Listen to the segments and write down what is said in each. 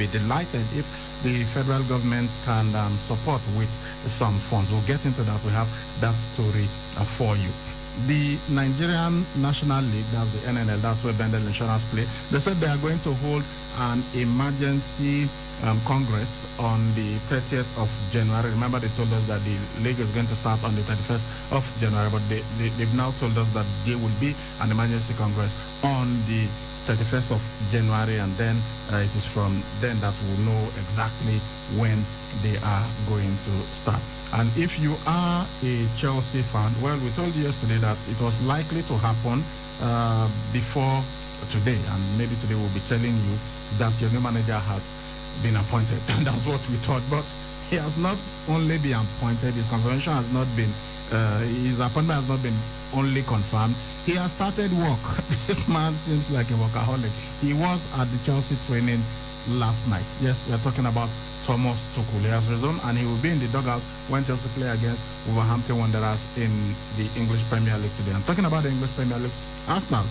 be delighted if the federal government can support with some funds. We'll get into that. We have that story for you. The Nigerian National League, that's the NNL, that's where Bendel Insurance play. They said they are going to hold an emergency Congress on the 30th of January. Remember, they told us that the league is going to start on the 31st of January, but they've now told us that there will be an emergency Congress on the 31st of January, and then it is from then that we'll know exactly when they are going to start. And if you are a Chelsea fan, well, we told you yesterday that it was likely to happen before today, and maybe today we'll be telling you that your new manager has been appointed. That's what we thought, but he has not only been appointed, his confirmation has not been, his appointment has not been only confirmed, he has started work. This man seems like a workaholic. He was at the Chelsea training last night. Yes, we are talking about Thomas Tuchel. He has resumed and he will be in the dugout when Chelsea play against Wolverhampton Wanderers in the English Premier League today. I'm talking about the English Premier League. Arsenal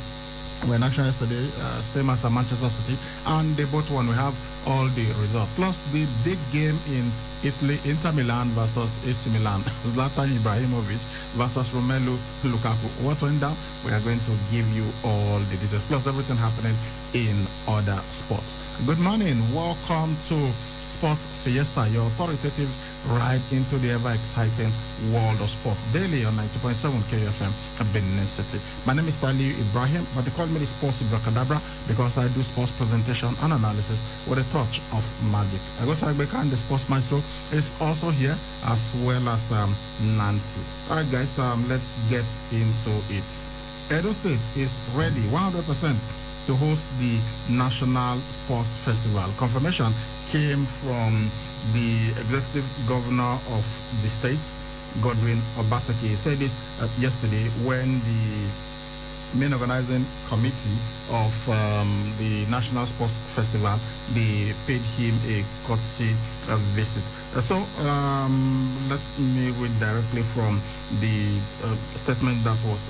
were in action yesterday, same as Manchester City, and they both won. We have all the results. Plus the big game in Italy, Inter Milan versus AC Milan, Zlatan Ibrahimovic versus Romelu Lukaku. What went down? We are going to give you all the details, plus everything happening in other sports. Good morning. Welcome to Sports Fiesta, your authoritative ride into the ever-exciting world of sports, daily on 90.7 KFM, Benin City. My name is Salih Ibrahim, but they call me the Sports Ibracadabra because I do sports presentation and analysis with a touch of magic. Agosa Agbeka, the sports maestro, is also here, as well as Nancy. All right, guys, let's get into it. Edo State is ready 100% to host the National Sports Festival. Confirmation came from the executive governor of the state, Godwin Obaseki. He said this yesterday when the main organizing committee of the National Sports Festival, they paid him a courtesy visit. So let me read directly from the statement that was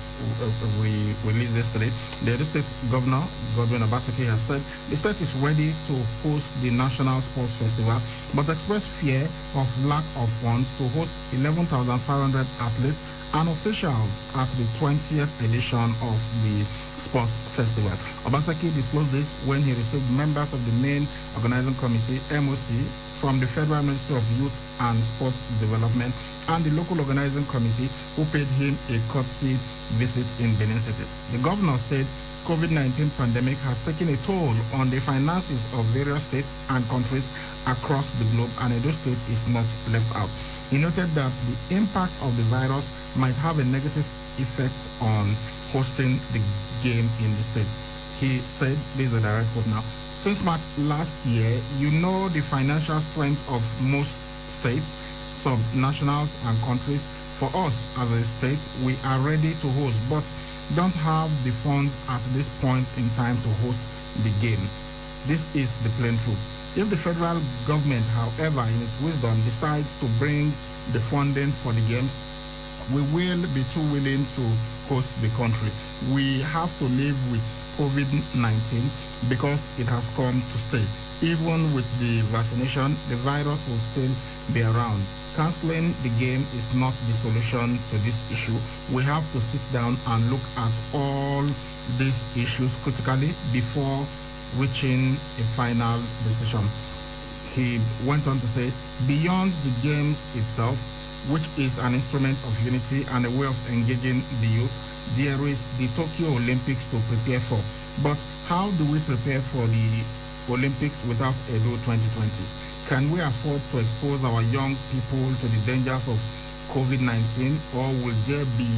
released yesterday. The Edo State Governor, Godwin Obaseki, has said the state is ready to host the National Sports Festival, but expressed fear of lack of funds to host 11,500 athletes and officials at the 20th edition of the Sports Festival. Obaseki disclosed this when he received members of the main organizing committee, MOC, from the Federal Ministry of Youth and Sports Development and the local organizing committee, who paid him a courtesy visit in Benin City. The governor said COVID-19 pandemic has taken a toll on the finances of various states and countries across the globe, and Edo State is not left out. He noted that the impact of the virus might have a negative effect on hosting the game in the state. He said, this is a direct quote now, "Since March last year, you know the financial strength of most states, sub-nationals and countries. For us as a state, we are ready to host, but don't have the funds at this point in time to host the game. This is the plain truth. If the federal government, however, in its wisdom, decides to bring the funding for the games, we will be too willing to host the country. We have to live with COVID-19 because it has come to stay. Even with the vaccination, the virus will still be around. Canceling the game is not the solution to this issue. We have to sit down and look at all these issues critically before reaching a final decision." He went on to say, beyond the games itself, which is an instrument of unity and a way of engaging the youth, there is the Tokyo Olympics to prepare for. But how do we prepare for the Olympics without Edo 2020? Can we afford to expose our young people to the dangers of COVID-19, or will there be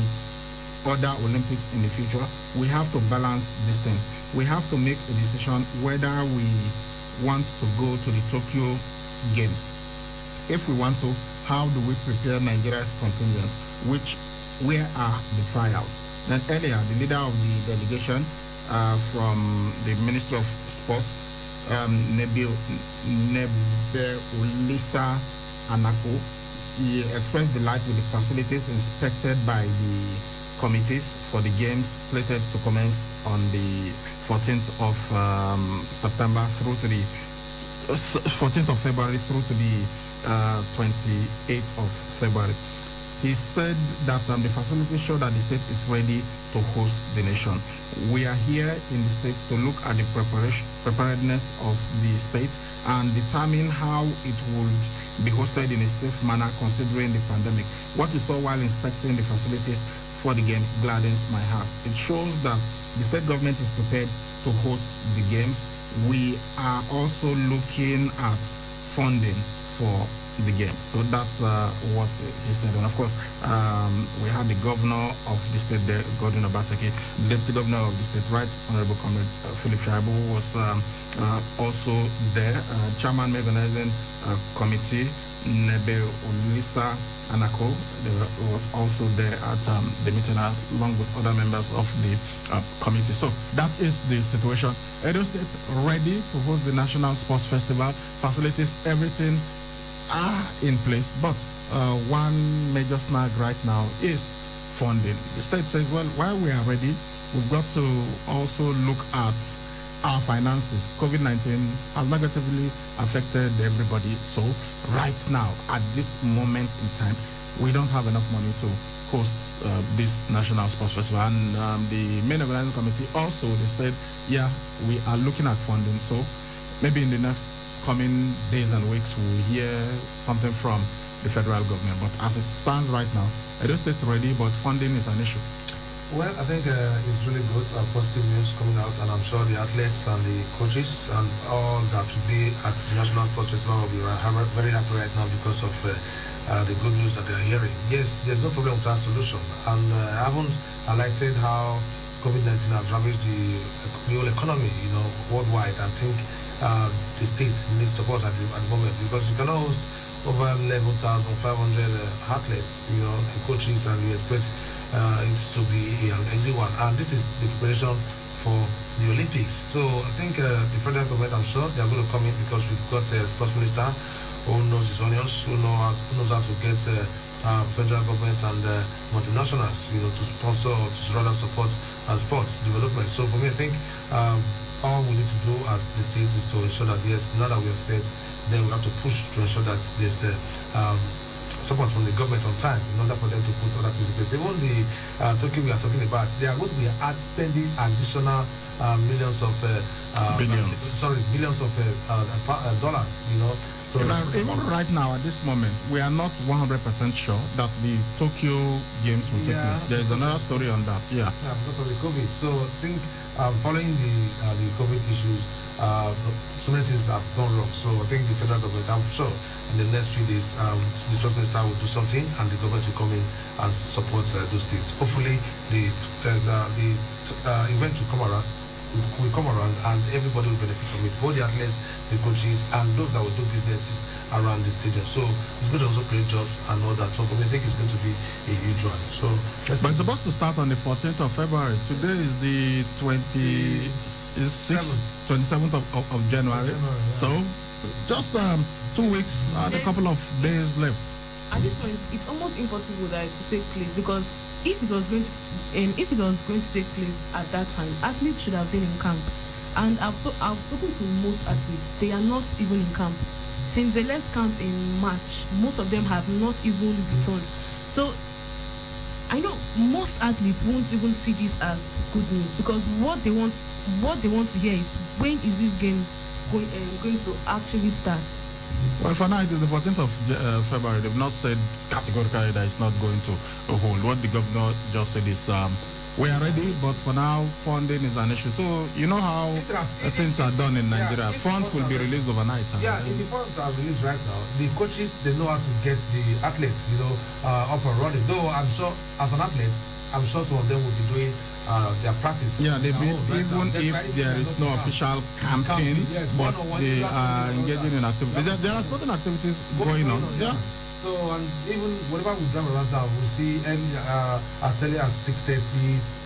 other Olympics in the future? We have to balance these things. We have to make a decision whether we want to go to the Tokyo Games. If we want to, how do we prepare Nigeria's contingent? Where are the trials? Then earlier, the leader of the delegation from the Ministry of Sports, Nebulisa Anako, he expressed delight with the facilities inspected by the committees for the games slated to commence on the 14th of September through to the 14th of February through to the 28th of February. He said that the facilities show that the state is ready to host the nation. We are here in the state to look at the preparedness of the state and determine how it would be hosted in a safe manner considering the pandemic. What we saw while inspecting the facilities for the games gladdens my heart. It shows that the state government is prepared to host the games. We are also looking at funding for the game. So that's what he said. And of course, we had the governor of the state there, Godwin Obaseki, the deputy governor of the state, Right Honorable Comrade Philip Shaibu was also there. Chairman Organizing Committee, Nebe Olisa Anako, was also there at the meeting along with other members of the committee. So that is the situation. Edo State ready to host the National Sports Festival. Facilities, everything are in place, but one major snag right now is funding. The state says, well, while we are ready, we've got to also look at our finances. COVID-19 has negatively affected everybody. So right now, at this moment in time, we don't have enough money to host this National Sports Festival. And the main organizing committee also, they said, yeah, we are looking at funding. So maybe in the next coming days and weeks, we'll hear something from the federal government. But as it stands right now, Edo State ready, but funding is an issue. Well, I think it's really good, positive news coming out, and I'm sure the athletes and the coaches and all that will be at the National Sports Festival will be very happy right now because of the good news that they are hearing. Yes, there's no problem with our solution, and I haven't highlighted how COVID-19 has ravaged the whole economy, worldwide. I think the state needs support at the moment, because you cannot host over 11,500 athletes, and coaches, and you expect it to be an easy one. And this is the preparation for the Olympics. So I think the federal government, I'm sure they are going to come in, because we've got a sports minister who knows his onions, who knows how to get federal government and multinationals, to sponsor or to rather support sports development. So for me, I think all we need to do as the state is to ensure that, yes, now that we are set, then we have to push to ensure that there's support from the government on time in order for them to put other things in place. Even the Tokyo we are talking about, they are going to be spending additional billions of dollars, even right now, at this moment, we are not 100% sure that the Tokyo Games will take place. There is another story on that, yeah, because of the COVID. So I think following the COVID issues, so many things have gone wrong. So I think the federal government, I'm sure, in the next few days, the sports minister will do something, and the government will come in and support those states. Hopefully, the event will come around. And everybody will benefit from it, both the athletes, the coaches, and those that will do businesses around the stadium. So it's going to also create jobs and all that. So I think it's going to be a huge one. So, but it's supposed to start on the 14th of February. Today is the 27th of January. Yeah. So just 2 weeks and a couple of days left. At this point, it's almost impossible that it will take place, because if it was going to take place at that time, athletes should have been in camp. And I've spoken to most athletes; they are not even in camp. Since they left camp in March, most of them have not even returned. So I know most athletes won't even see this as good news, because what they want to hear is, when is these games going to actually start? Well, for now, it is the 14th of February. They've not said categorically that it's not going to hold. What the governor just said is, we are ready, but for now, funding is an issue. So, you know how things are done in Nigeria. Funds will be released overnight. Yeah, if the funds are released right now, the coaches, they know how to get the athletes, up and running. Though I'm sure, as an athlete, I'm sure some of them will be doing their practice. Yeah, even if there is no official campaign, but they are engaging in activities. There are sporting activities going on. Yeah. So, and even whenever we drive around town, we see as early as 6:30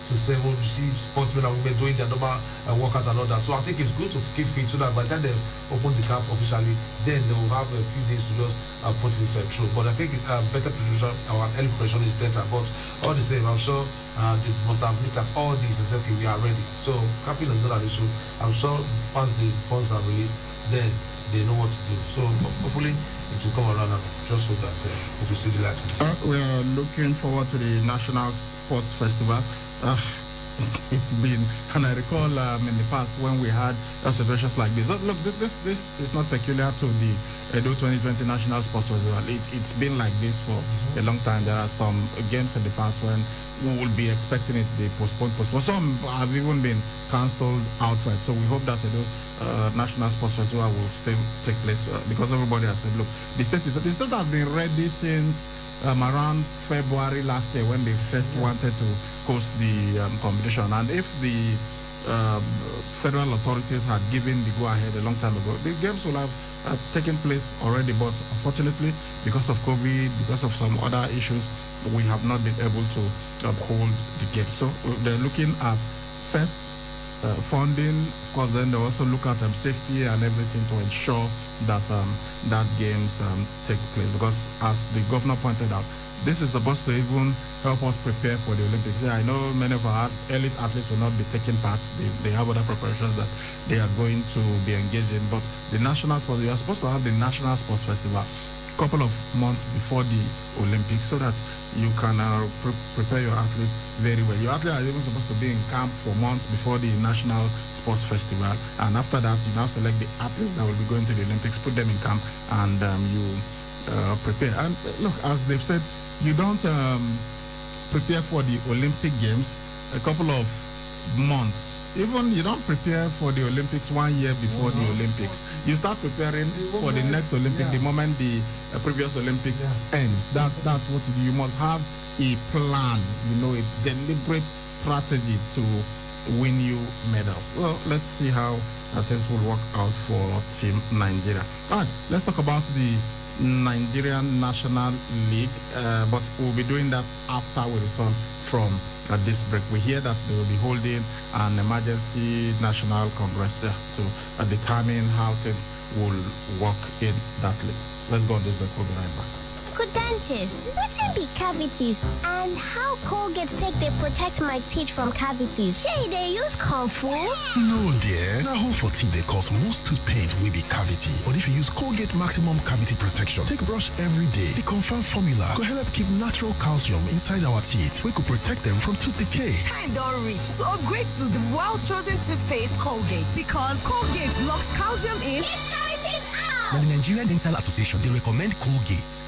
to 7, we see sportsmen and women doing their normal workouts and all that. So I think it's good to keep fit, so that by the time they open the camp officially, then they will have a few days to just put this through. But I think better preparation, or early preparation is better. But all the same, I'm sure they must have looked at all these and said, okay, we are ready. So camping is not an issue. I'm sure once the funds are released, then they know what to do. So hopefully it will come around, and just hope that it will see the light. We are looking forward to the National Sports Festival. It's been, and I recall in the past when we had celebrations like this. Look, this is not peculiar to the Edo 2020 National Sports Festival. It's been like this for a long time. There are some games in the past when we will be expecting it, they postponed. Some have even been cancelled outright. So we hope that Edo National Sports Festival will still take place because everybody has said, look, the state has been ready since around February last year when they first wanted to host the competition. And if the federal authorities had given the go-ahead a long time ago, the games will have taken place already. But unfortunately, because of COVID, because of some other issues, we have not been able to uphold the games. So they're looking at first funding, of course. Then they also look at safety and everything to ensure that that games take place, because as the governor pointed out, this is supposed to even help us prepare for the Olympics. Yeah, I know many of our elite athletes will not be taking part. They have other preparations that they are going to be engaged in. But the national sports, you are supposed to have the National Sports Festival a couple of months before the Olympics so that you can prepare your athletes very well. Your athletes are even supposed to be in camp for months before the National Sports Festival. And after that, you now select the athletes that will be going to the Olympics, put them in camp, and you prepare. And look, as they've said, you don't prepare for the Olympic Games a couple of months. Even you don't prepare for the Olympics 1 year before the Olympics. You start preparing for the next Olympic the moment the previous Olympics ends. That's what you do. You must have a plan, a deliberate strategy to win you medals. Well, let's see how things will work out for Team Nigeria. All right, let's talk about the Nigerian National League, but we'll be doing that after we return from this break. We hear that they will be holding an emergency national congress to determine how things will work in that league. Let's go on this break. We'll be right back. Good dentist, what can be cavities and how Colgate take they protect my teeth from cavities? Shey, they use Kung Fu? No, dear. Now, hole for teeth they cause most tooth pain will be cavity. But if you use Colgate Maximum Cavity Protection, take brush every day. The confirmed formula could help keep natural calcium inside our teeth. We could protect them from tooth decay. Time don't reach to upgrade to the world-chosen toothpaste Colgate, because Colgate locks calcium in. Keeps cavities out! Now, the Nigerian Dental Association, they recommend Colgate.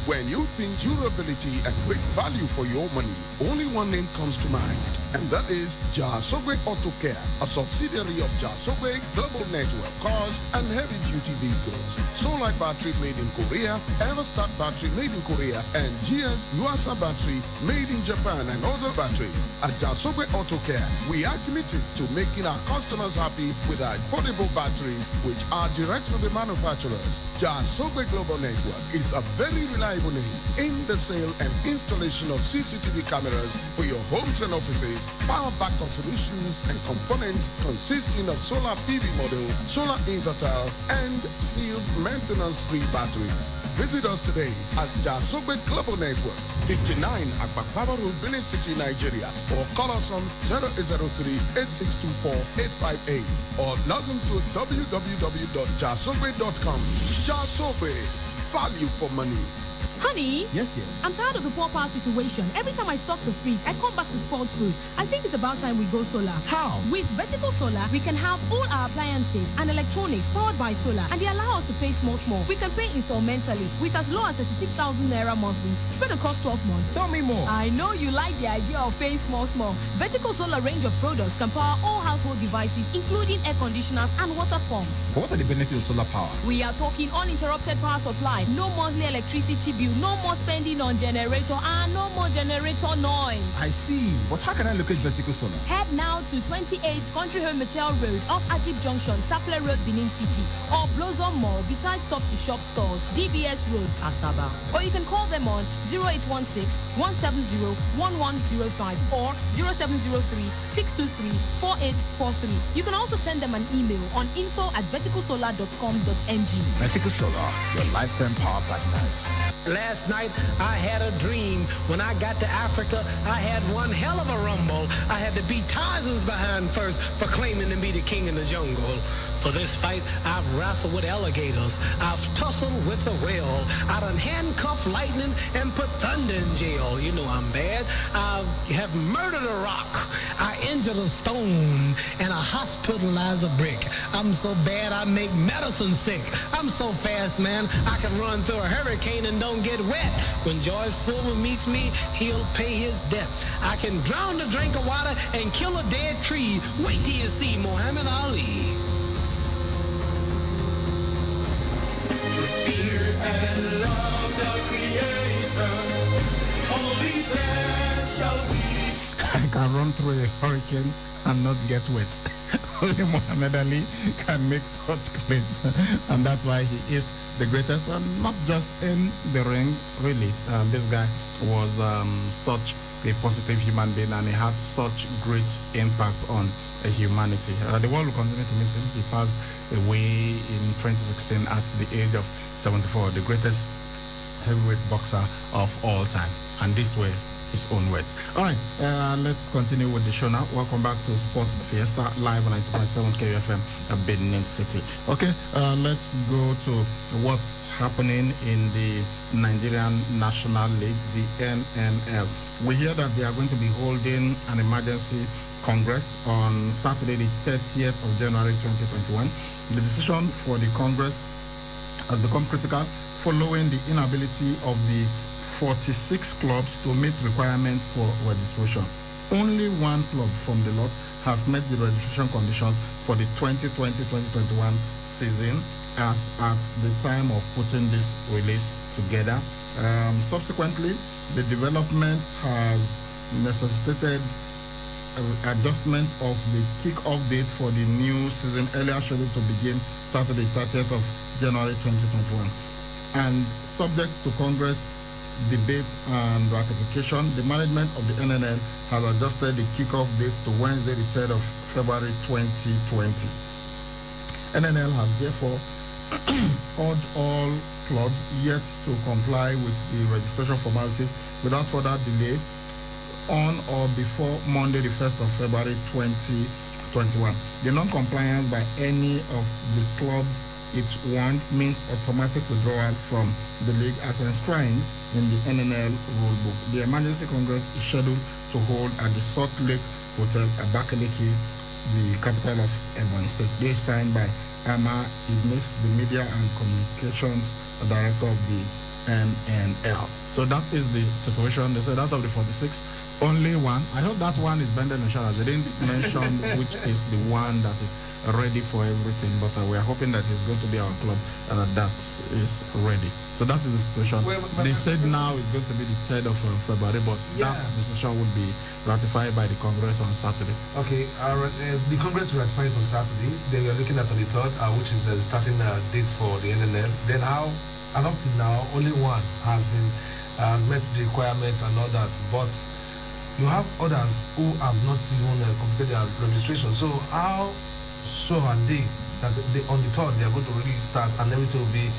When you think durability and great value for your money, only one name comes to mind, and that is Jasogwe Auto Care, a subsidiary of Jasogwe Global Network Cars and Heavy-Duty Vehicles. Solar battery made in Korea, Everstart battery made in Korea, and GS Yuasa battery made in Japan, and other batteries. At Jasogwe Auto Care, we are committed to making our customers happy with our affordable batteries, which are direct from the manufacturers. Jasogwe Global Network is a very reliable name in the sale and installation of CCTV cameras for your homes and offices, power backup solutions and components consisting of solar PV module, solar inverter, and sealed maintenance-free batteries. Visit us today at Jasogwe Global Network, 59 Akbakaba Road, Benin City, Nigeria, or call us on 0803-8624-858 or log on to www.jasogwe.com. Jasogwe, value for money. Honey? Yes, dear. I'm tired of the poor power situation. Every time I stock the fridge, I come back to spoiled food. I think it's about time we go solar. How? With Vertical Solar, we can have all our appliances and electronics powered by solar, and they allow us to pay small. We can pay installmentally with as low as 36,000 naira monthly, spread across 12 months. Tell me more. I know you like the idea of paying small. Vertical Solar range of products can power all household devices, including air conditioners and water pumps. What are the benefits of solar power? We are talking uninterrupted power supply, no monthly electricity bill, no more spending on generator, and no more generator noise. I see. But how can I locate Vertical Solar? Head now to 28 Country Home Metal Road off Ajib Junction, Sapler Road, Benin City, or Blossom Mall beside Stop to Shop stores, DBS Road, Asaba. Or you can call them on 0816-170-1105 or 0703-623-4843. You can also send them an email on info@verticalsolar.com.ng. Vertical Solar, your lifetime power partners. Last night, I had a dream. When I got to Africa, I had one hell of a rumble. I had to beat Tarzan's behind first for claiming to be the king in the jungle. For this fight, I've wrestled with alligators. I've tussled with a whale. I done handcuffed lightning and put thunder in jail. You know I'm bad. I have murdered a rock. I injured a stone. And I hospitalized a brick. I'm so bad I make medicine sick. I'm so fast, man, I can run through a hurricane and don't get wet. When George Foreman meets me, he'll pay his debt. I can drown a drink of water and kill a dead tree. Wait till you see Muhammad Ali. To fear and love the Creator, only there shall we. I can run through a hurricane and not get wet. Only Muhammad Ali can make such claims, and that's why he is the greatest, and not just in the ring, really. This guy was such a positive human being, and he had such great impact on humanity. The world will continue to miss him. He passed away in 2016 at the age of 74, the greatest heavyweight boxer of all time, and this way his own words. All right, let's continue with the show now. Welcome back to Sports Fiesta live on 90.7 KUFM at Benin City. Okay, let's go to what's happening in the Nigerian National League, the NNL. We hear that they are going to be holding an emergency Congress on Saturday, the 30th of January 2021. The decision for the Congress has become critical following the inability of the 46 clubs to meet requirements for registration. Only one club from the lot has met the registration conditions for the 2020-2021 season as at the time of putting this release together. Subsequently, the development has necessitated adjustment of the kick-off date for the new season, earlier scheduled to begin Saturday, 30th of January 2021. And subject to Congress debate and ratification, the management of the NNL has adjusted the kickoff dates to Wednesday, the 3rd of February 2020. NNL has therefore urged all clubs yet to comply with the registration formalities without further delay on or before Monday, the 1st of February 2021. The non-compliance by any of the clubs it warned means automatic withdrawal from the league as enshrined in the NNL rulebook. The emergency congress is scheduled to hold at the Salt Lake Hotel, Abakaliki, the capital of Ebonyi State. They signed by Ama Idnis, the media and communications director of the NNL. So that is the situation. They said out of the 46, only one. I hope that one is Bendel Insurance. They didn't mention which is the one that is ready for everything, but we are hoping that it's going to be our club that is ready. So that is the situation. They said now it's going to be the 3rd of February, but that decision will be ratified by the Congress on Saturday. Okay, the Congress ratified it on Saturday. They were looking at on the 3rd, which is the starting date for the NNL. Then and up to now, only one has met the requirements and all that, but you have others who have not even completed their registration. So how sure are they that on the 3rd they are going to really start and everything will be,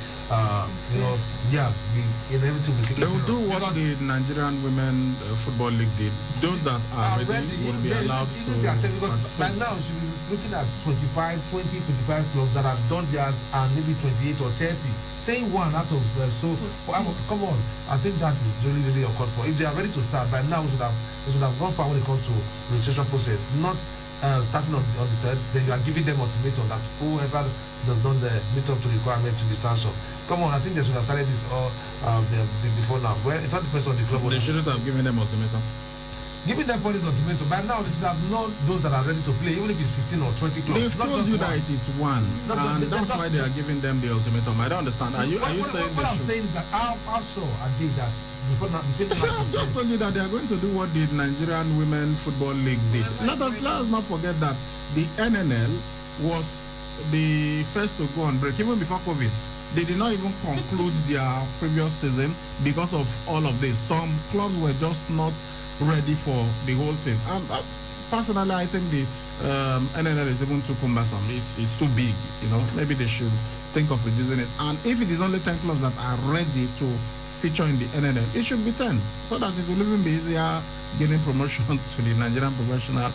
everything will be taken care of? They will do what the Nigerian Women Football League did. Those that are ready will be allowed to because by now she will be looking at 25 clubs that have done theirs and maybe 28 or 30. Saying one out of come on, I think that is really uncalled for. If they are ready to start by now, we should have gone far when it comes to registration process. Not starting on the 3rd, then you are giving them ultimatum that whoever does not meet up to the requirement to be sanctioned. Come on, I think they should have started this all before now. Well, it all depends on the club. They shouldn't have given them ultimatum. Giving them for this ultimatum, by now they should have known those that are ready to play, even if it's 15 or 20 clubs. They've told you that it is one, and that's why they are giving them the ultimatum. I don't understand. Are you saying what I'm saying is that how sure are they that I've just told you that they are going to do what the Nigerian Women Football League did. Let us not forget that the NNL was the first to go on break, even before COVID. They did not even conclude their previous season because of all of this. Some clubs were just not ready for the whole thing. And personally, I think the NNL is even too cumbersome. It's too big, Maybe they should think of reducing it. And if it is only 10 clubs that are ready to feature in the NNL, it should be 10, so that it will even be easier gaining promotion to the Nigerian Professional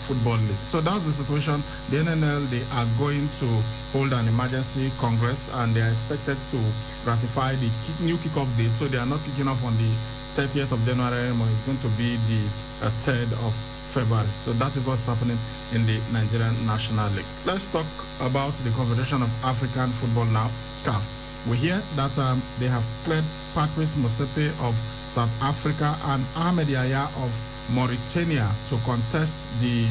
Football League. So that's the situation. The NNL, they are going to hold an emergency congress, and they are expected to ratify the new kickoff date. So they are not kicking off on the 30th of January anymore. It's going to be the 3rd of February. So that is what's happening in the Nigerian National League. Let's talk about the Confederation of African Football now, CAF. We hear that they have cleared Patrice Motsepe of South Africa and Ahmed Yahya of Mauritania to contest the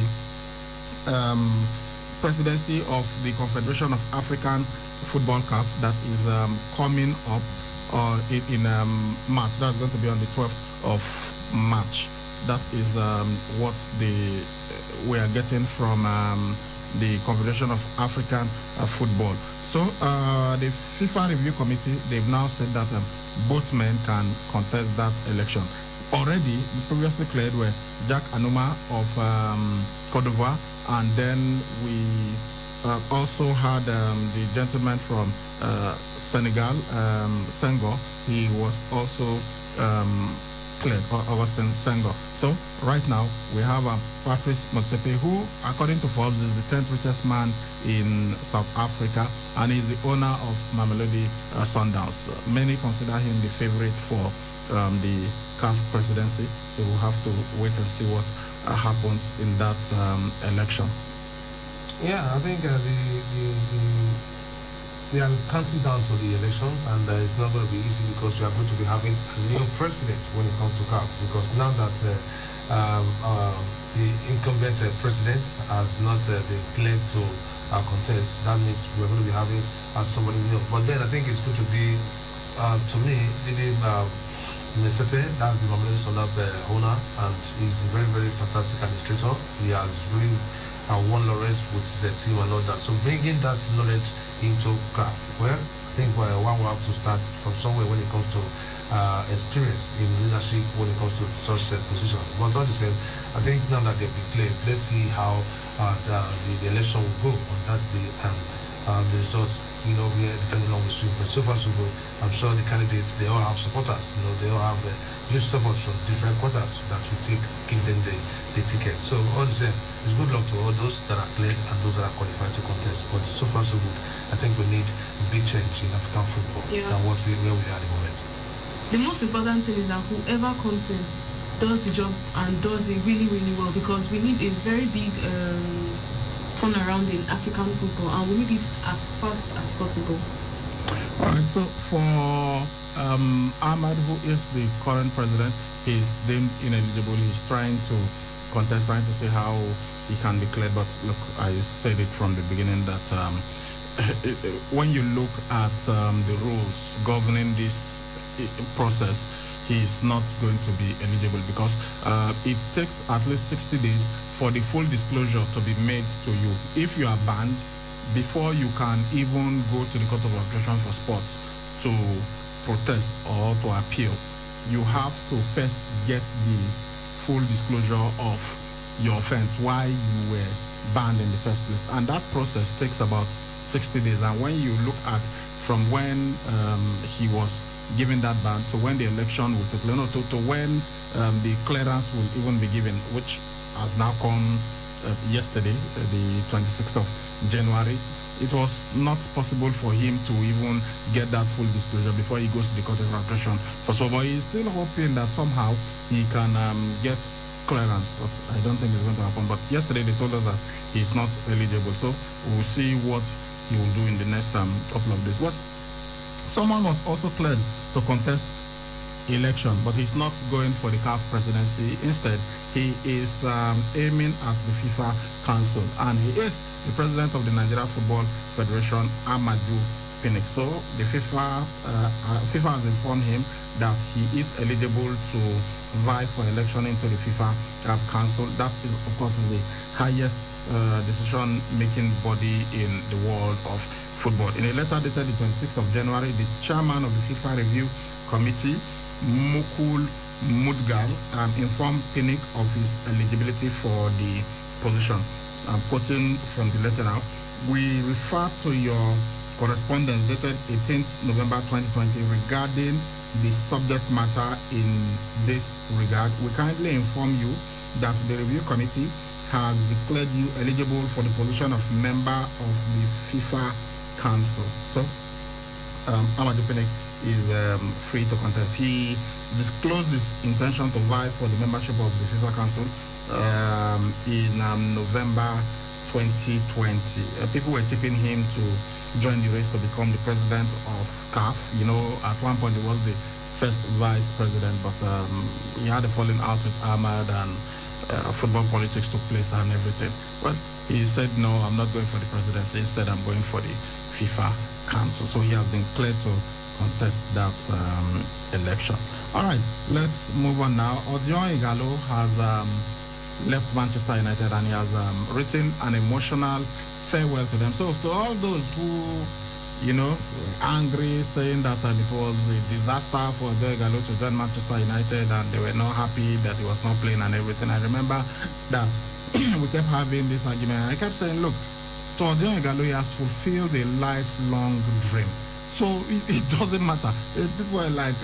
presidency of the Confederation of African Football CAF that is coming up in March. That's going to be on the 12th of March. That is what we are getting from the Confederation of African Football. So the FIFA Review Committee, they've now said that both men can contest that election. Already, previously cleared were Jack Anouma of Cote d'Ivoire, and then we also had the gentleman from Senegal, Senghor. He was also cleared, Augustin Senghor. So right now we have Patrice Motsepe, who, according to Forbes, is the 10th richest man in South Africa, and is the owner of Mamelodi Sundowns. Many consider him the favorite for the CAF presidency. So we'll have to wait and see what happens in that election. Yeah, I think we are counting down to the elections, and it's not going to be easy because we are going to be having a new president when it comes to CAF. Because now that the incumbent president has not been cleared to contest, that means we're going to be having somebody new. But then I think it's going to be, to me, maybe Motsepe, that's the Mamelodi Sundowns owner, and he's a very, very fantastic administrator. He has really won laurels with his team and all that. So bringing that knowledge into CAF, well, I think one will have to start from somewhere when it comes to experience in leadership when it comes to such a position. But all the same, I think now that they've declared, let's see how the election will go on that day, and the results, depending on the swing. But so far so good. I'm sure the candidates, they all have supporters. They all have huge support from different quarters that will give them the ticket. So all the same, it's good luck to all those that are played and those that are qualified to contest. But so far so good. I think we need a big change in African football than where we are at the moment. The most important thing is that whoever comes in does the job and does it really, really well, because we need a very big turnaround in African football, and we need it as fast as possible. All right, so for Ahmad, who is the current president, he's deemed ineligible. He's trying to contest, trying to see how he can be cleared. But look, I said it from the beginning that when you look at the rules governing this process, he is not going to be eligible, because it takes at least 60 days for the full disclosure to be made to you. If you are banned, before you can even go to the Court of Arbitration for Sports to protest or to appeal, you have to first get the full disclosure of your offense, why you were banned in the first place. And that process takes about 60 days. And when you look at from when he was given that ban to when the election will take place, to when the clearance will even be given, which has now come yesterday, the 26th of January, it was not possible for him to even get that full disclosure before he goes to the Court of Arbitration for so. But he's still hoping that somehow he can get clearance. But I don't think it's going to happen. But yesterday they told us that he's not eligible. So we'll see what he will do in the next couple of days. But someone was also cleared to contest election, but he's not going for the CAF presidency. Instead, he is aiming at the FIFA Council, and he is the president of the Nigeria Football Federation, Amaju Pinnick. So the FIFA has informed him that he is eligible to vie for election into the FIFA Council. That is, of course, is the highest decision-making body in the world of football. In a letter dated the 26th of January, the chairman of the FIFA Review Committee, Mukul Mudgal, informed Pinnick of his eligibility for the position. I'm quoting from the letter now. We refer to your correspondence dated 18th November 2020 regarding the subject matter in this regard. We kindly inform you that the review committee has declared you eligible for the position of member of the FIFA Council. So, Amadou Pene is free to contest. He disclosed his intention to vie for the membership of the FIFA Council in November 2020. People were tipping him to join the race to become the president of CAF. You know, at one point he was the first vice president, but he had a falling out with Ahmad, and football politics took place and everything. Well, he said, no, I'm not going for the presidency. Instead, I'm going for the FIFA Council. So he has been cleared to contest that election. All right, let's move on now. Odion Ighalo has left Manchester United, and he has written an emotional farewell to them. So to all those who, you know, were angry, saying that it was a disaster for Odion Ighalo to join Manchester United, and they were not happy that he was not playing and everything, I remember that we kept having this argument. I kept saying, look, to Odion Ighalo, he has fulfilled a lifelong dream. So it doesn't matter. People are like,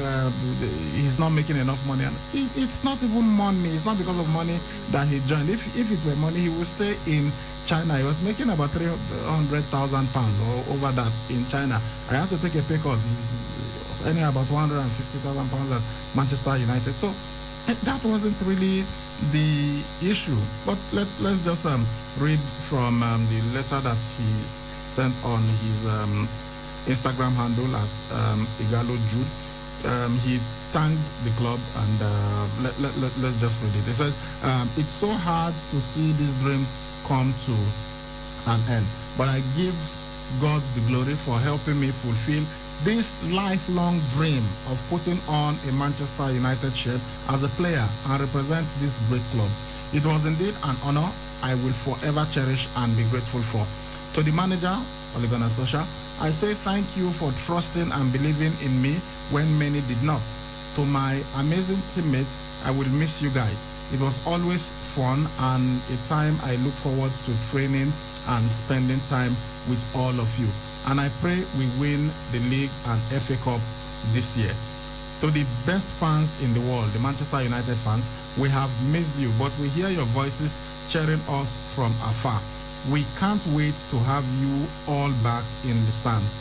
he's not making enough money. And it's not even money. It's not because of money that he joined. If it were money, he would stay in China. He was making about £300,000 or over that in China. I had to take a pay cut. He was earning about £150,000 at Manchester United. So that wasn't really the issue. But let's just read from the letter that he sent on his Instagram handle at Ighalo Jude. He thanked the club, and let's just read it. It says, it's so hard to see this dream come to an end, but I give God the glory for helping me fulfill this lifelong dream of putting on a Manchester United shirt as a player and represent this great club. It was indeed an honor I will forever cherish and be grateful for. To the manager, Ole Gunnar Solskjaer, I say thank you for trusting and believing in me when many did not. To my amazing teammates, I will miss you guys. It was always fun and a time I look forward to training and spending time with all of you. And I pray we win the league and FA Cup this year. To the best fans in the world, the Manchester United fans, we have missed you, but we hear your voices cheering us from afar. We can't wait to have you all back in the stands.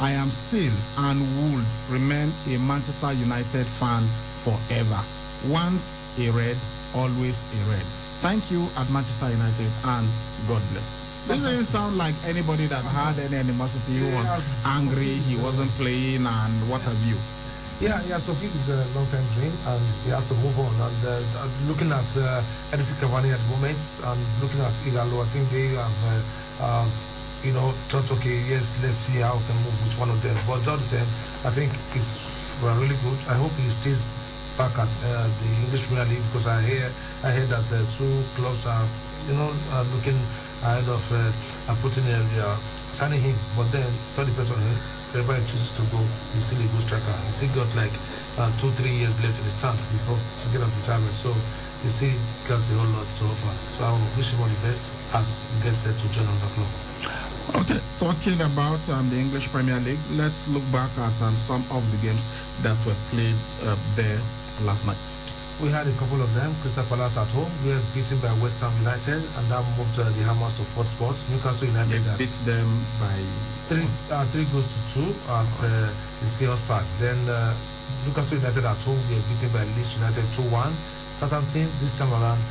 I am still and would remain a Manchester United fan forever. Once a Red, always a Red. Thank you at Manchester United, and God bless. This doesn't sound like anybody that had any animosity, who was angry, he wasn't playing, and what have you. Yeah, Sophie is a long-time dream, and he has to move on. And looking at Edison Cavani at the moment, and looking at Ighalo, I think they have, thought, okay, yes, let's see how we can move with one of them. But Johnson, I think it's really good. I hope he stays back at the English Premier League, because I heard that two clubs are, looking ahead of putting signing him. But then 30% him. Wherever he chooses to go, he's still a good striker. He's still got like 2-3 years left in the stand before to get up retirement. So he still got a whole lot to offer. So I wish him all the best as he gets set to join on the club. Okay, talking about the English Premier League, let's look back at some of the games that were played there last night. We had a couple of them. Crystal Palace at home. We were beaten by West Ham United, and that moved the Hammers to fourth spot. Newcastle United beat them by 3 goals to 2 at the Seahawks Park. Then Newcastle United at home, we were beaten by Leeds United 2-1. Southampton this time around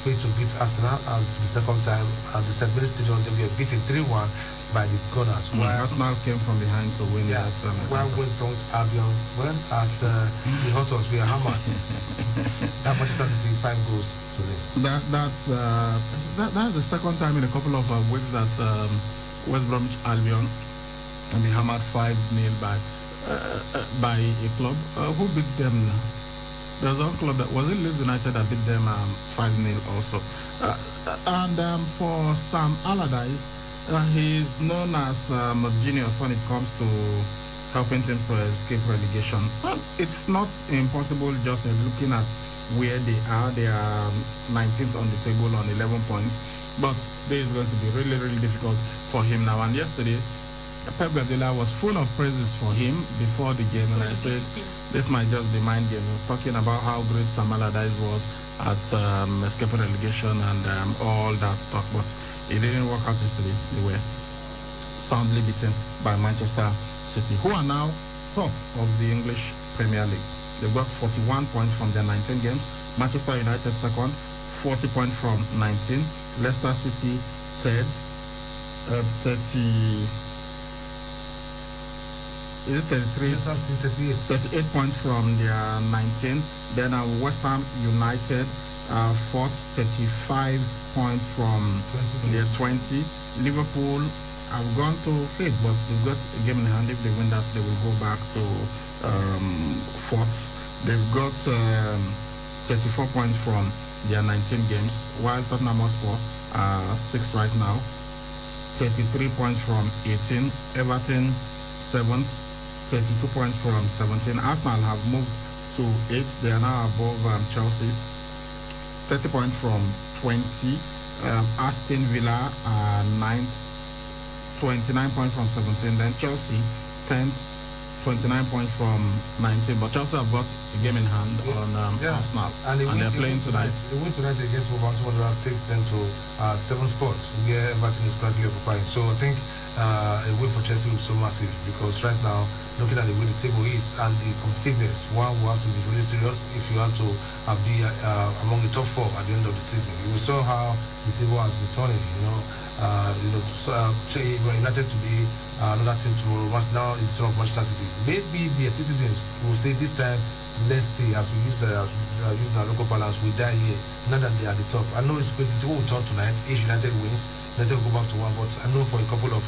failed to beat Arsenal, and for the second time at the St. Mary's Stadium, they were beaten 3-1 by the Gunners. Arsenal came from behind to win that. While West Bromwich Albion went at the Hotspurs, we are hammered. That Manchester City 5 goals today. That's the second time in a couple of weeks that West Bromwich Albion can be hammered 5-0 by a club. Who beat them now? There's one club that was it Leeds United that beat them 5-0 also. And for Sam Allardyce, he's known as a genius when it comes to helping teams to escape relegation. Well, it's not impossible just looking at where they are. They are 19th on the table on 11 points. But this is going to be really, really difficult for him now. And yesterday, Pep Guardiola was full of praises for him before the game, and I said, this might just be mind games. I was talking about how great Sam Allardyce was at escaping relegation and all that stuff, but it didn't work out yesterday. They were soundly beaten by Manchester City, who are now top of the English Premier League. They've got 41 points from their 19 games. Manchester United second, 40 points from 19. Leicester City third, 30. Is it 33? 38 points from their 19. Then West Ham United fourth, 35 points from their 20. Liverpool have gone to fifth, but they've got a game in hand. If they win that, they will go back to fourth. They've got 34 points from their 19 games, while Tottenham Hotspur are sixth right now, 33 points from 18. Everton seventh, 32 points from 17. Arsenal have moved to 8th. They are now above Chelsea, 30 points from 20. Aston Villa 9th, 29 points from 17. Then Chelsea 10th, 29 points from 19. But Chelsea have got a game in hand on Arsenal, and they're playing tonight. They win tonight against Wolverhampton Wanderers, takes them to 7 spots where Everton is currently occupying. So I think a win for Chelsea will be so massive, because right now, looking at the way the table is and the competitiveness, one will have to be really serious if you want to be among the top 4 at the end of the season. We saw how the table has been turning, United to be another team tomorrow. Now it's of Manchester City. Maybe the citizens will say this time, let's see, as we use our local balance, we die here. Now that they are at the top, I know it's good. The table will turn tonight. If United wins, United will go back to 1. But I know for a couple of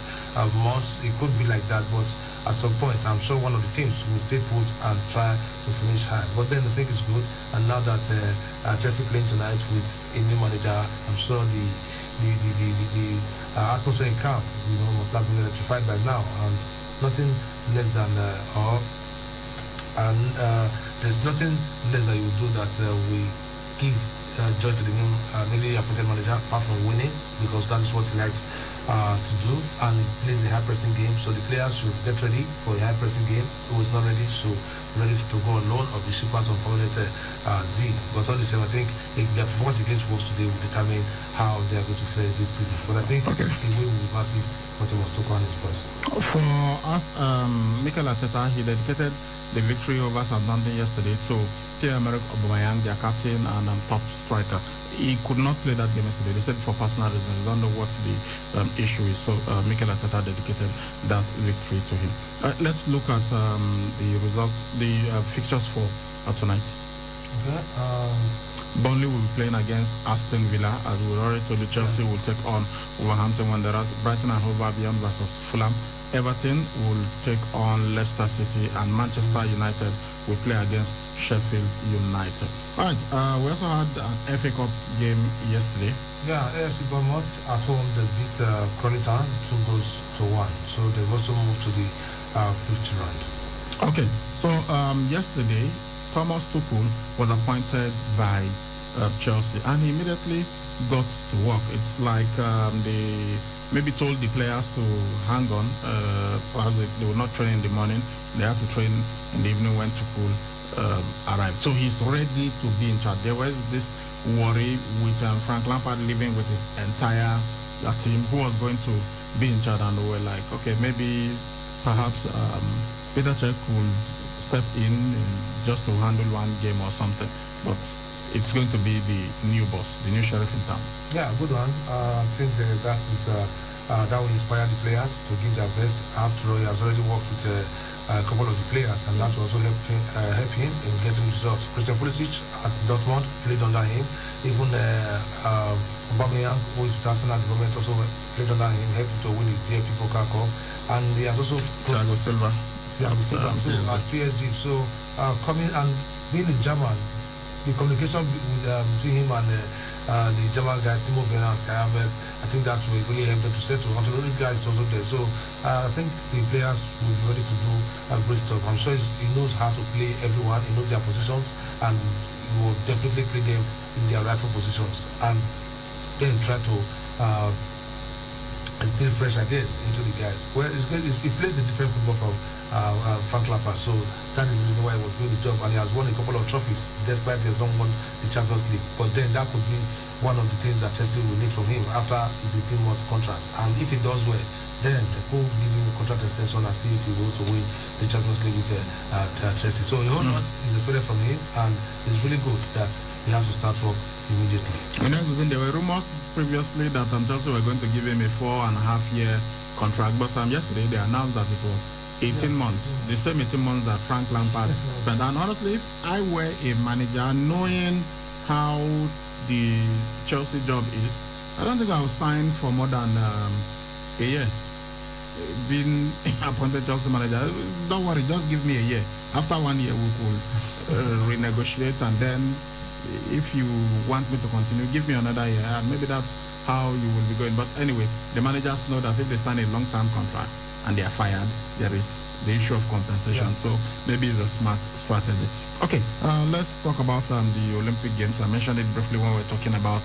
months it could be like that. But at some point, I'm sure one of the teams will stay put and try to finish high. But then I think it's good. And now that Chelsea playing tonight with a new manager, I'm sure the atmosphere in camp, must have been electrified by now, and nothing less than there's nothing less that you do that we give joy to the newly appointed manager, apart from winning, because that is what he likes to do, and he plays a high pressing game. So the players should get ready for a high pressing game. Who is not ready, so ready to go on loan or be shipped out on permanent deal. But all the same, I think their performance against Wolves today will determine how they are going to fare this season. But I think the way will be massive for Thomas Tuchel and his boys. For us, Mikel Arteta, he dedicated the victory over Southampton yesterday to Pierre-Emerick Aubameyang, their captain and top striker. He could not play that game yesterday. They said for personal reasons. They don't know what the issue is. So Mikel Arteta dedicated that victory to him. Let's look at the result, the fixtures for tonight. Okay. Burnley will be playing against Aston Villa. As we already told you, Chelsea will take on Wolverhampton Wanderers. Brighton and Hove Albion versus Fulham. Everton will take on Leicester City, and Manchester United will play against Sheffield United. All right, we also had an FA Cup game yesterday. Yeah, AFC Bournemouth at home, they beat Crawley Town 2-1. So they've also moved to the 5th round. Okay, so yesterday, Thomas Tuchel was appointed by Chelsea, and he immediately got to work. It's like they maybe told the players to hang on. Perhaps they were not training in the morning. They had to train in the evening when Tuchel arrived. So he's ready to be in charge. There was this worry with Frank Lampard leaving with his entire team, who was going to be in charge, and we were like, okay, maybe perhaps Peter Cech would step in just to handle one game or something. But it's going to be the new boss, the new sheriff in town. Yeah, good one. I think that will inspire the players to give their best. After all, he has already worked with a couple of the players, and that will also help him in getting results. Christian Pulisic at Dortmund played under him. Even Aubameyang, who is with Arsenal at the moment, also played under him, helped him to win the DFB Pokal Cup. And he has also Thiago Silva at PSG. So coming and being a German, the communication between him and the German guys, Timo Werner and Kai Havertz, I think that will really help them to settle. Antonio Rudiger is also there. So I think the players will be ready to do great stuff. I'm sure he knows how to play everyone, he knows their positions, and he will definitely play them in their rightful positions, and then try to still fresh ideas into the guys. Well, he plays a different football from Frank Lampard, so that is the reason why he was doing the job, and he has won a couple of trophies despite he has not won the Champions League. But then that could be one of the things that Chelsea will need from him after his 18-month contract, and if he does well, then they could give him a contract extension and see if he will to win the Champions League with Chelsea. So a whole lot is expected from him, and it's really good that he has to start work immediately. And there were rumors previously that Chelsea were going to give him a 4.5-year contract, but yesterday they announced that it was 18 months, the same 18 months that Frank Lampard spent. And honestly, if I were a manager, knowing how the Chelsea job is, I don't think I would sign for more than a year. Being appointed Chelsea manager, don't worry, just give me a year. After 1 year, we will renegotiate, and then if you want me to continue, give me another year, and maybe that's how you will be going. But anyway, the managers know that if they sign a long-term contract and they are fired, there is the issue of compensation. Yeah. So maybe it's a smart strategy. Okay, let's talk about the Olympic Games. I mentioned it briefly when we were talking about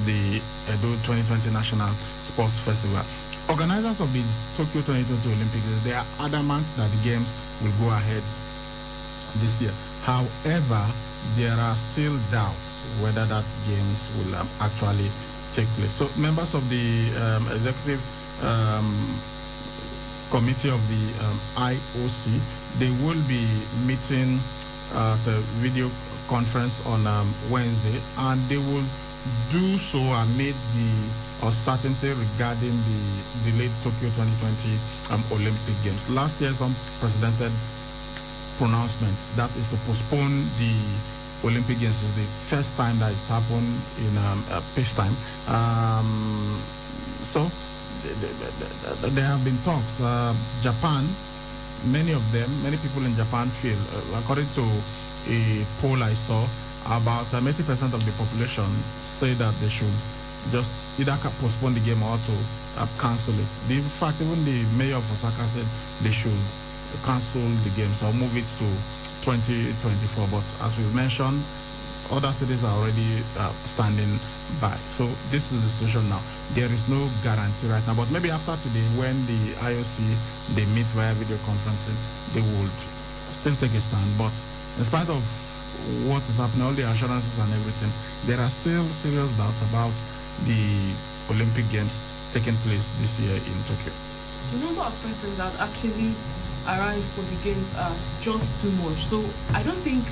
the Edo 2020 National Sports Festival. Organizers of the Tokyo 2020 Olympics, they are adamant that the games will go ahead this year. However, there are still doubts whether that games will actually take place. So members of the executive committee of the IOC, they will be meeting at a video conference on Wednesday, and they will do so amid the uncertainty regarding the delayed Tokyo 2020 Olympic Games. Last year's unprecedented pronouncement, that is to postpone the Olympic Games, is the first time that it's happened in peacetime. So there have been talks. Japan, many people in Japan feel, according to a poll I saw, about 80% of the population say that they should just either postpone the game or to cancel it. In fact, even the mayor of Osaka said they should cancel the games or move it to 2024. But as we mentioned, other cities are already standing by. So this is the situation now. There is no guarantee right now. But maybe after today, when the IOC, they meet via video conferencing, they would still take a stand. But in spite of what is happening, all the assurances and everything, there are still serious doubts about the Olympic Games taking place this year in Tokyo. The number of persons that actually arrive for the games are just too much. So I don't think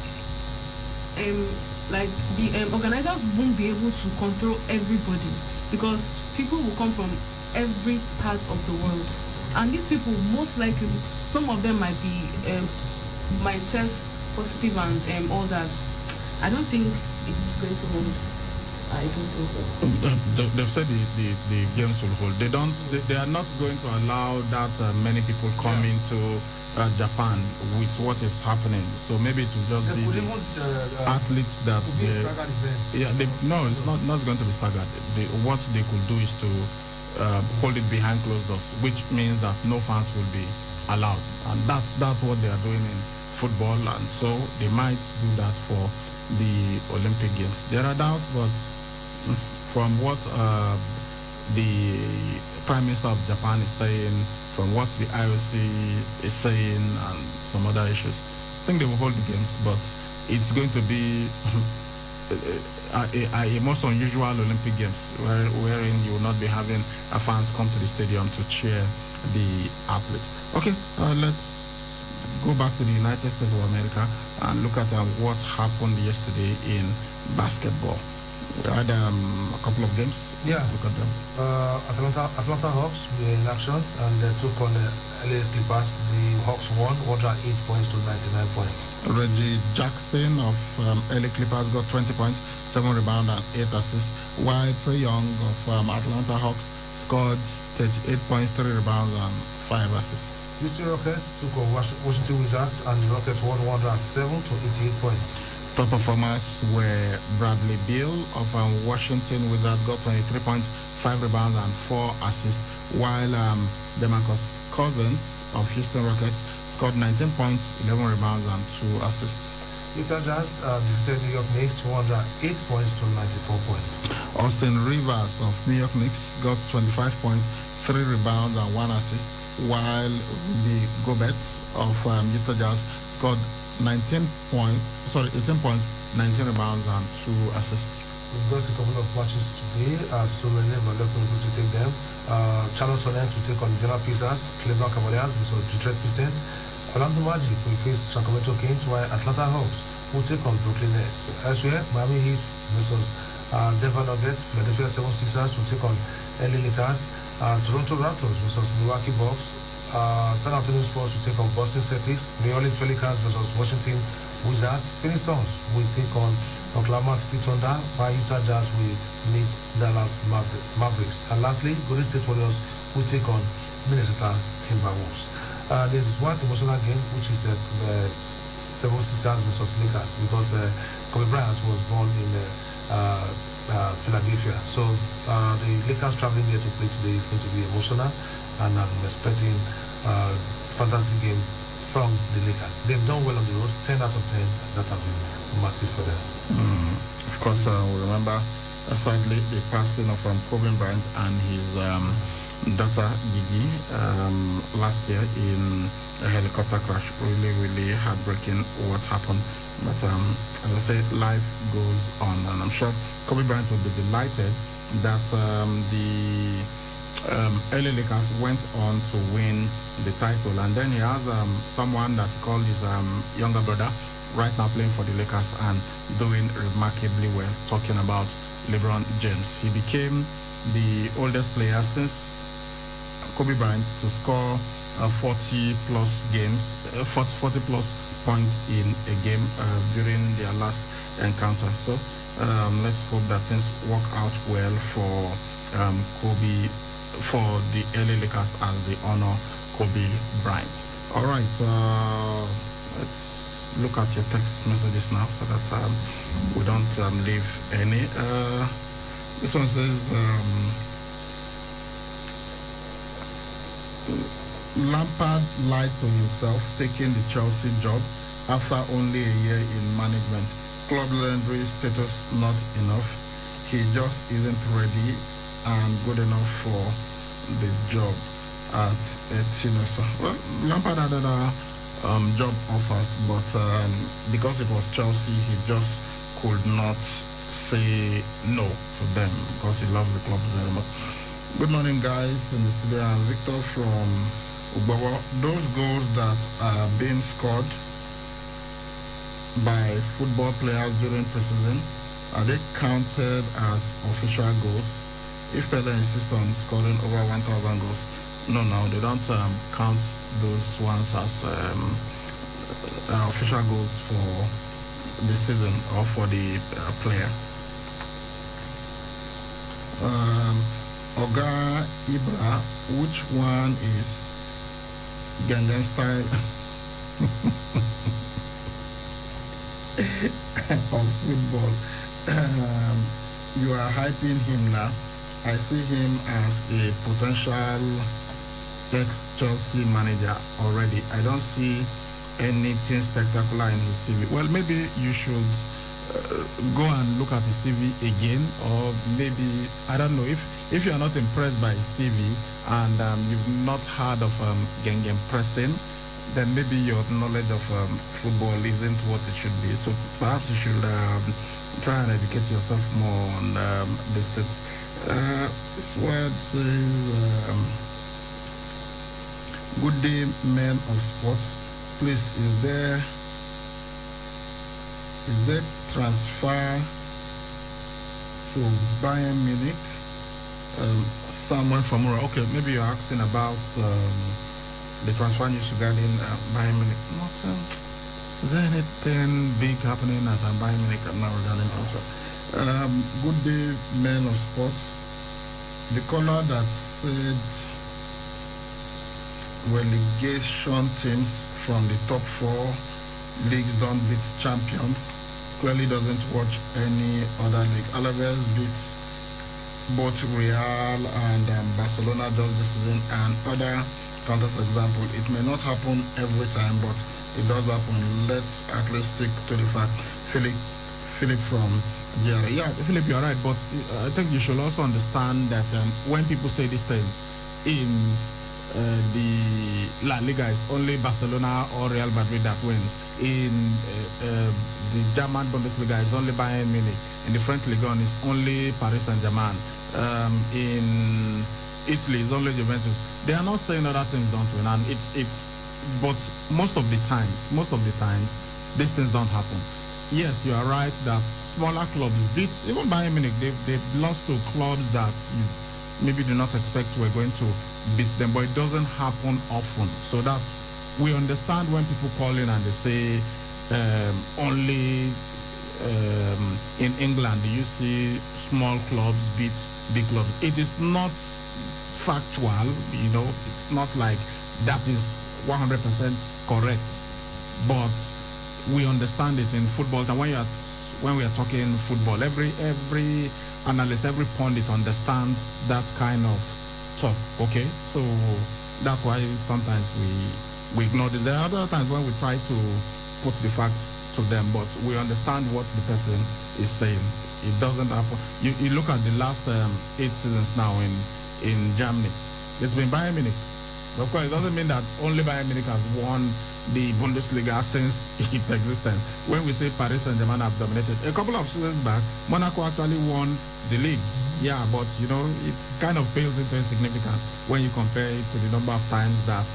the organizers won't be able to control everybody, because people will come from every part of the world, and these people most likely, some of them might test positive and all that. I don't think it's going to hold. I don't think so. They've said the games will hold. They are not going to allow that many people come into Japan with what is happening. So maybe it will just be the athletes that no, it's not going to be staggered. What they could do is to hold it behind closed doors, which means that no fans will be allowed, and that's what they are doing in football, and so they might do that for the Olympic Games. There are doubts, but from what the Prime Minister of Japan is saying, from what the IOC is saying, and some other issues, I think they will hold the games, but it's going to be a most unusual Olympic Games, wherein you will not be having fans come to the stadium to cheer the athletes. Okay, let's go back to the United States of America and look at what happened yesterday in basketball. We had a couple of games. Yeah. Let's look at them. Atlanta Hawks were in action and took on the LA Clippers. The Hawks won 108 points to 99 points. Reggie Jackson of LA Clippers got 20 points, 7 rebounds and 8 assists, while Trae Young of Atlanta Hawks scored 38 points, 3 rebounds and 5 assists. Houston Rockets took on Washington Wizards, and the Rockets won 107 to 88 points. Top performers were Bradley Beal of Washington Wizards, got 23 points, 5 rebounds and 4 assists, while DeMarcus Cousins of Houston Rockets scored 19 points, 11 rebounds and 2 assists. Utah Jazz defeated New York Knicks 108 points to 94 points. Austin Rivers of New York Knicks got 25 points, 3 rebounds and 1 assist, while the Gobert of Utah Jazz scored 18 points, 19 rebounds, and 2 assists. We've got a couple of matches today, so many, but let me quickly take them. Charlotte Hornets will take on Indiana Pacers, Cleveland Cavaliers versus Detroit Pistons, Orlando Magic will face Sacramento Kings, while Atlanta Hawks will take on Brooklyn Nets. Elsewhere, Miami Heat versus Denver Nuggets, Philadelphia 76ers will take on LA Lakers, Toronto Raptors versus Milwaukee Bucks, San Antonio Spurs will take on Boston Celtics, New Orleans Pelicans versus Washington Wizards, Phoenix Suns will take on Oklahoma City Thunder, while Utah Jazz will meet Dallas Mavericks. And lastly, Golden State Warriors will take on Minnesota Timberwolves. There's one emotional game, which is 76ers versus Lakers, because Kobe Bryant was born in Philadelphia. So the Lakers traveling there to play today is going to be emotional, and I'm expecting a fantastic game from the Lakers. They've done well on the road, 10 out of 10. That has been massive for them. Of course, we remember sadly the passing of Kobe Bryant and his daughter Gigi last year in a helicopter crash. Really heartbreaking what happened. But as I said, life goes on, and I'm sure Kobe Bryant will be delighted that the LA Lakers went on to win the title, and then he has someone that he called his younger brother right now playing for the Lakers and doing remarkably well, talking about LeBron James. He became the oldest player since Kobe Bryant to score 40 plus points in a game during their last encounter. So let's hope that things work out well for Kobe, for the LA Lakers, as they honor Kobe Bryant. All right, let's look at your text messages now so that we don't leave any. This one says Lampard lied to himself taking the Chelsea job after only a year in management. Club legendary status not enough. He just isn't ready and good enough for the job at Tinosa. Well, Lampard had other job offers, but because it was Chelsea, he just could not say no to them because he loves the club very much. Good morning, guys, in the studio. I'm Victor from Ubawa. Those goals that are being scored by football players during preseason, are they counted as official goals? If Pele insists on scoring over 1,000 goals, no, they don't count those ones as official goals for the season or for the player. Oga Ibra, which one is Gangnam Style of football? You are hyping him now. I see him as a potential ex-Chelsea manager already. I don't see anything spectacular in his CV. Well, maybe you should go and look at his CV again, or maybe, I don't know, if you are not impressed by his CV and you've not heard of Gengen pressing, then maybe your knowledge of football isn't what it should be. So perhaps you should try and educate yourself more on the stats. This word says, good day, men of sports. Please, is there transfer to Bayern Munich? Someone from Ura. Okay, maybe you're asking about the transfer news regarding Bayern Munich. Is there anything big happening at Bayern Munich now regarding transfer? Good day, men of sports. The caller that said relegation teams from the top 4 leagues don't beat champions clearly doesn't watch any other league. Alaves beats both Real and Barcelona just this season, and other countless example. It may not happen every time, but it does happen. Let's at least stick to the fact. Philip from GRA. Yeah, Philip, you're right, but I think you should also understand that when people say these things, in the La Liga, it's only Barcelona or Real Madrid that wins. In the German Bundesliga, it's only Bayern Munich. In the French Ligue 1, it's only Paris Saint-Germain. In Italy, it's only Juventus. They are not saying other teams don't win, and but most of the times, these things don't happen. Yes, you are right that smaller clubs beat, even Bayern Munich, they've lost to clubs that you maybe do not expect we're going to beat them, but it doesn't happen often. So that's, we understand when people call in and they say only in England do you see small clubs beat big clubs. It is not factual, it's not like that is 100% correct, but we understand it in football. And when we are talking football, every analyst, every pundit understands that kind of talk. Okay, so that's why sometimes we ignore this. There are other times when we try to put the facts to them, but we understand what the person is saying. It doesn't happen. You look at the last 8 seasons now in Germany. It's been Bayern Munich. Of course, it doesn't mean that only Bayern Munich has won the Bundesliga since its existence. When we say Paris Saint-Germain have dominated, a couple of seasons back, Monaco actually won the league. Yeah, but it kind of pales into insignificance when you compare it to the number of times that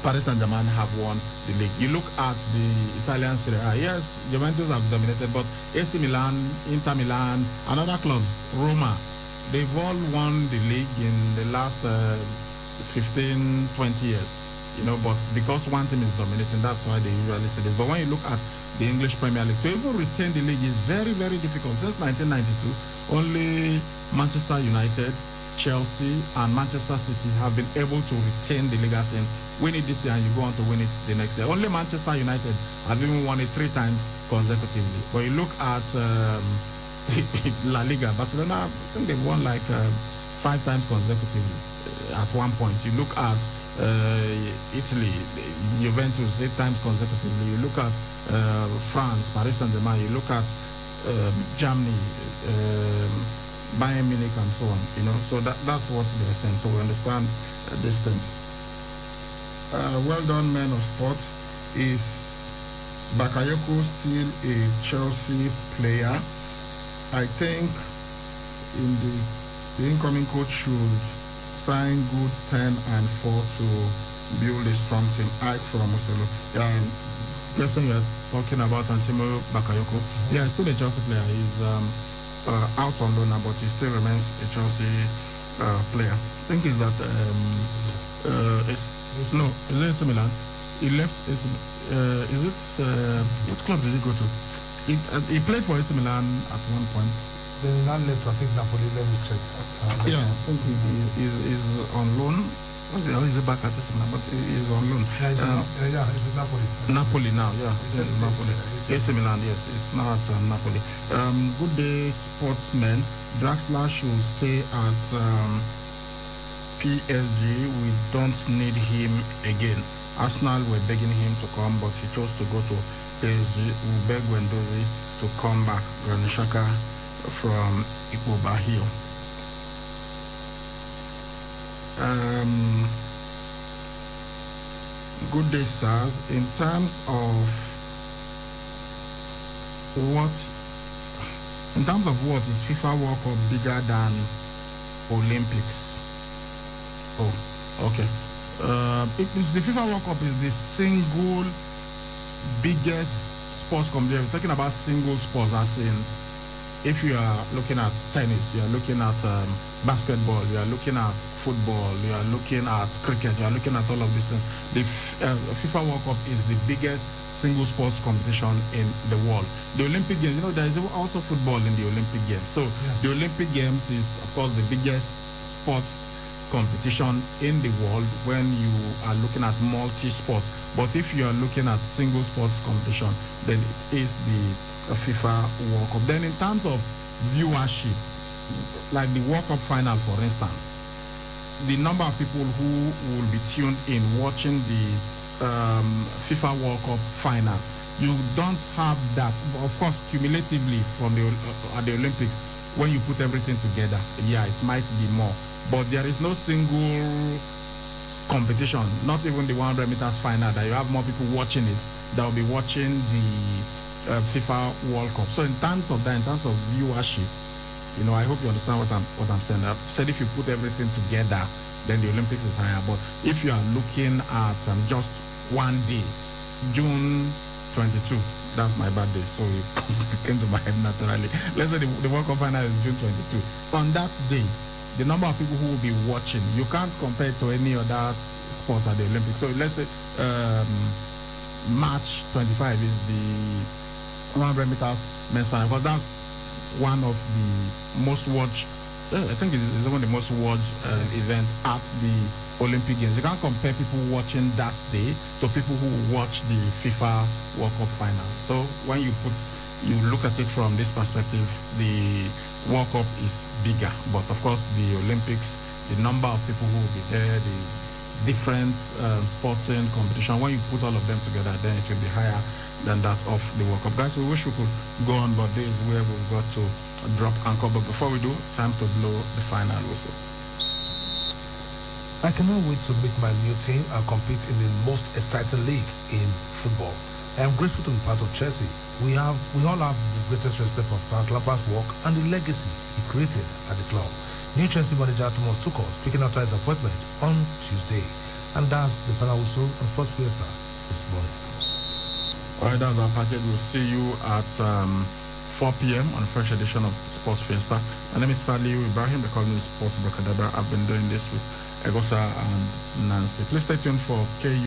Paris Saint-Germain have won the league. You look at the Italian Serie A. Yes, Juventus have dominated, but AC Milan, Inter Milan, and other clubs, Roma, they've all won the league in the last 15, 20 years. But because one team is dominating, that's why they usually say this. But when you look at the English Premier League, to even retain the league is very, very difficult. Since 1992, only Manchester United, Chelsea, and Manchester City have been able to retain the league, as in win it this year and you go on to win it the next year. Only Manchester United have even won it 3 times consecutively. But you look at La Liga, Barcelona, I think they've won like 5 times consecutively at one point. You look at Italy, Juventus 8 times consecutively. You look at France, Paris Saint-Germain. You look at Germany, Bayern Munich, and so on. So that's what they're saying. So we understand these things. Well done, men of sport. Is Bakayoko still a Chelsea player? I think the incoming coach should sign good 10 and 4 to build a strong team. Ike from Oselo. Yeah, I'm guessing you're talking about Antimo Bakayoko. Yeah, he's still a Chelsea player. He's out on loan now, but he still remains a Chelsea player. I think he's at is it AC Milan? He left AC. What club did he go to? He played for AC Milan at one point. Then he now left, I think, Napoli. Let me check. Yeah, I think he's on loan. Is it back at AC Milan? But he's on loan. Yeah, he's with Napoli. Napoli now, yeah. It's Napoli. AC Milan, yes. It's not Napoli. Good day, sportsmen. Draxler should stay at PSG. We don't need him again. Arsenal were begging him to come, but he chose to go to PSG. We beg Guendouzi to come back. Granit Xhaka from Ikoba Hill. Good day, sirs. In terms of what is FIFA World Cup bigger than Olympics? Oh, okay. The FIFA World Cup is the single biggest sports competition. We're talking about single sports, as in, if you are looking at tennis, you are looking at basketball, you are looking at football, you are looking at cricket, you are looking at all of these things. The FIFA World Cup is the biggest single sports competition in the world. The Olympic Games, there is also football in the Olympic Games. So the Olympic Games is, of course, the biggest sports competition in the world when you are looking at multi-sports. But if you are looking at single sports competition, then it is the FIFA World Cup. Then in terms of viewership, like the World Cup final, for instance, the number of people who will be tuned in watching the FIFA World Cup final, you don't have that. Of course, cumulatively from the Olympics, when you put everything together, yeah, it might be more. But there is no single competition, not even the 100 meters final, that you have more people watching it that will be watching the FIFA World Cup. So in terms of that, in terms of viewership, you know, I hope you understand what I'm saying. I said if you put everything together, then the Olympics is higher. But if you are looking at just one day, June 22, that's my birthday, so it came to my head naturally. Let's say the World Cup final is June 22. On that day, the number of people who will be watching, you can't compare it to any other sports at the Olympics. So let's say March 25 is the 100 meters men's final, because that's one of the most watched, I think it's one of the most watched events at the Olympic Games. You can't compare people watching that day to people who watch the FIFA World Cup final. So when you look at it from this perspective, the World Cup is bigger. But of course, the Olympics, the number of people who will be there, the different sporting competition, when you put all of them together, then it will be higher than that of the World Cup. Guys, we wish we could go on, but this is where we've got to drop anchor. But before we do, time to blow the final whistle. I cannot wait to meet my new team and compete in the most exciting league in football. I am grateful to be part of Chelsea. We all have the greatest respect for Frank Lampard's work and the legacy he created at the club. New Chelsea manager Thomas Tuchel speaking after his appointment on Tuesday. And that's the final whistle on Sports Fiesta this morning. All right, that's our package. We'll see you at 4 p.m. on a fresh edition of Sports Fiesta. My name is Saliu Ibrahim. They call me Sports Brokadabra. I've been doing this with Egosa and Nancy. Please stay tuned for KU.